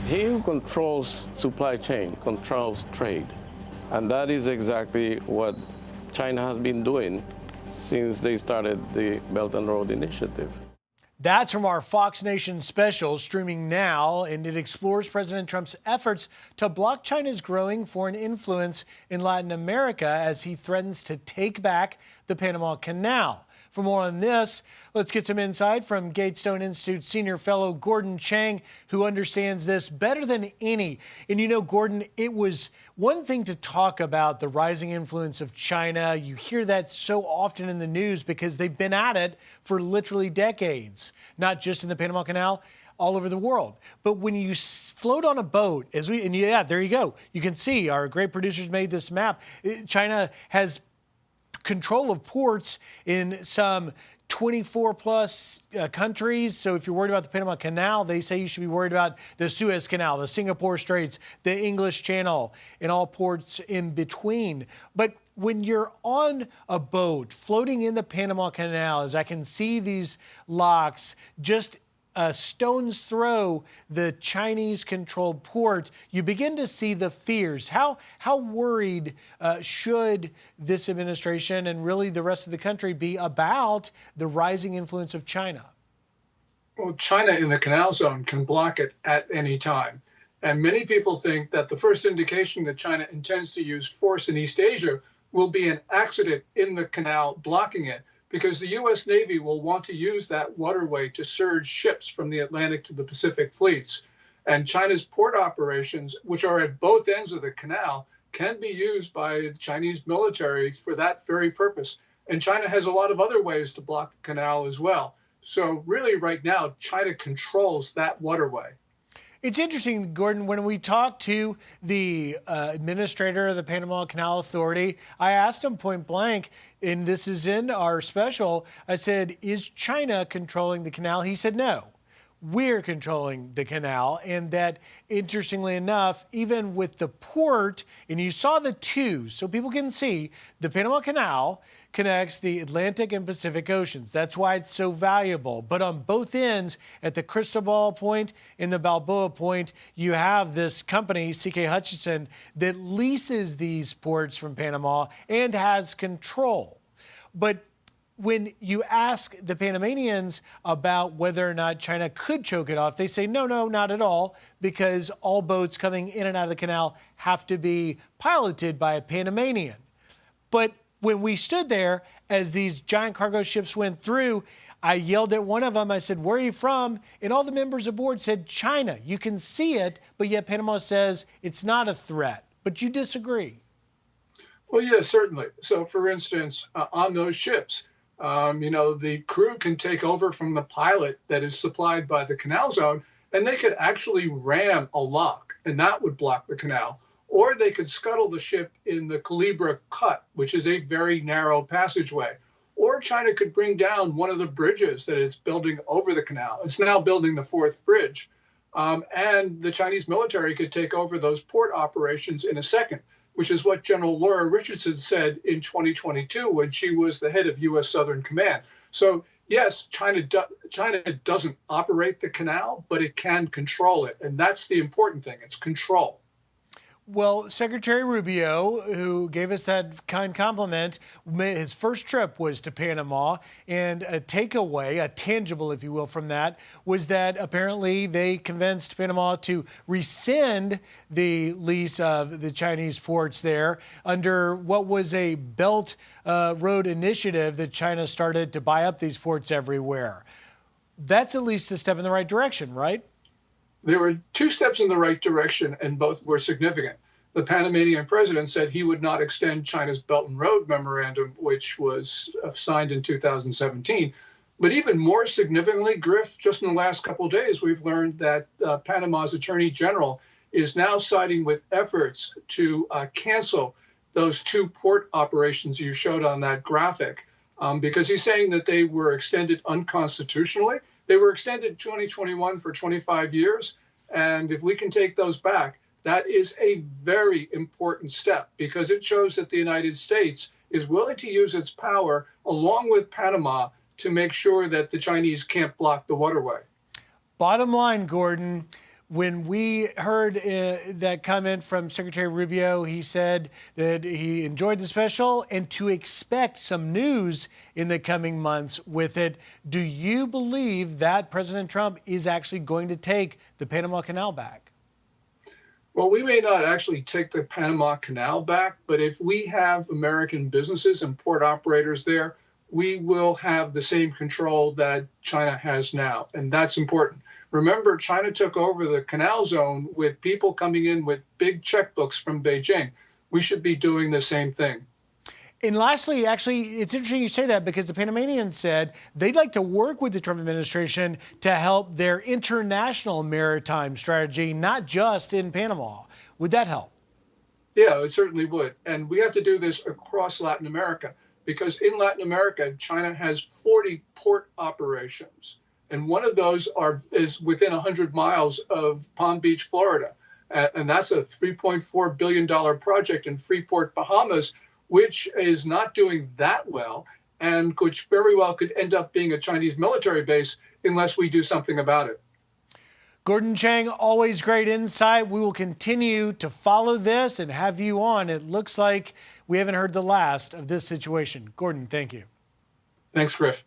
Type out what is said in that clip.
He who controls supply chain controls trade. And that is exactly what China has been doing since they started the Belt and Road Initiative. That's from our Fox Nation special streaming now, and it explores President Trump's efforts to block China's growing foreign influence in Latin America as he threatens to take back the Panama Canal. For more on this, let's get some insight from Gatestone Institute senior fellow Gordon Chang, who understands this better than any. And you know, Gordon, it was one thing to talk about the rising influence of China. You hear that so often in the news because they've been at it for literally decades, not just in the Panama Canal, all over the world. But when you float on a boat, yeah, there you go. You can see our great producers made this map. China has control of ports in some 24 plus countries. So if you're worried about the Panama Canal, they say you should be worried about the Suez Canal, the Singapore Straits, the English Channel, and all ports in between. But when you're on a boat floating in the Panama Canal, as I can see these locks just a stone's throw the Chinese-controlled port, you begin to see the fears. How worried should this administration and really the rest of the country be about the rising influence of China? Well, China in the canal zone can block it at any time. And many people think that the first indication that China intends to use force in East Asia will be an accident in the canal blocking it, because the U.S. Navy will want to use that waterway to surge ships from the Atlantic to the Pacific fleets. And China's port operations, which are at both ends of the canal, can be used by the Chinese military for that very purpose. And China has a lot of other ways to block the canal as well. So really right now, China controls that waterway. It's interesting, Gordon, when we talked to the administrator of the Panama Canal Authority, I asked him point blank, and this is in our special, I said, is China controlling the canal? He said, no, we're controlling the canal. And that, interestingly enough, even with the port, and you saw the two, so people can see, the Panama Canal connects the Atlantic and Pacific Oceans. That's why it's so valuable. But on both ends, at the Cristobal Point and the Balboa Point, you have this company, C.K. Hutchison, that leases these ports from Panama and has control. But when you ask the Panamanians about whether or not China could choke it off, they say, no, not at all, because all boats coming in and out of the canal have to be piloted by a Panamanian. But when we stood there as these giant cargo ships went through, I yelled at one of them. I said, where are you from? And all the members aboard said, China. You can see it, but yet Panama says it's not a threat. But you disagree. Well, yes, certainly. So, for instance, on those ships, the crew can take over from the pilot that is supplied by the canal zone, and they could actually ram a lock, and that would block the canal. Or they could scuttle the ship in the Culebra Cut, which is a very narrow passageway. Or China could bring down one of the bridges that it's building over the canal. It's now building the fourth bridge. And the Chinese military could take over those port operations in a second, which is what General Laura Richardson said in 2022 when she was the head of U.S. Southern Command. So, yes, China doesn't operate the canal, but it can control it. And that's the important thing. It's control. Well, Secretary Rubio, who gave us that kind compliment, his first trip was to Panama, and a takeaway, a tangible, if you will, from that was that apparently they convinced Panama to rescind the lease of the Chinese ports there under what was a Belt Road Initiative that China started to buy up these ports everywhere. That's at least a step in the right direction, right? There were two steps in the right direction, and both were significant. The Panamanian president said he would not extend China's Belt and Road Memorandum, which was signed in 2017. But even more significantly, Griff, just in the last couple of days, we've learned that Panama's Attorney General is now siding with efforts to cancel those two port operations you showed on that graphic, because he's saying that they were extended unconstitutionally. They were extended in 2021 for 25 years. And if we can take those back, that is a very important step because it shows that the United States is willing to use its power along with Panama to make sure that the Chinese can't block the waterway. Bottom line, Gordon, When we heard that comment from Secretary Rubio, he said that he enjoyed the special and to expect some news in the coming months with it. Do you believe that President Trump is actually going to take the Panama Canal back? Well, we may not actually take the Panama Canal back, but if we have American businesses and port operators there, we will have the same control that China has now, and that's important. Remember, China took over the canal zone with people coming in with big checkbooks from Beijing. We should be doing the same thing. And lastly, actually, it's interesting you say that because the Panamanians said they'd like to work with the Trump administration to help their international maritime strategy, not just in Panama. Would that help? Yeah, it certainly would. And we have to do this across Latin America because in Latin America, China has 40 port operations. And one of those is within 100 miles of Palm Beach, Florida. And that's a $3.4 billion project in Freeport, Bahamas, which is not doing that well and which very well could end up being a Chinese military base unless we do something about it. Gordon Chang, always great insight. We will continue to follow this and have you on. It looks like we haven't heard the last of this situation. Gordon, thank you. Thanks, Griff.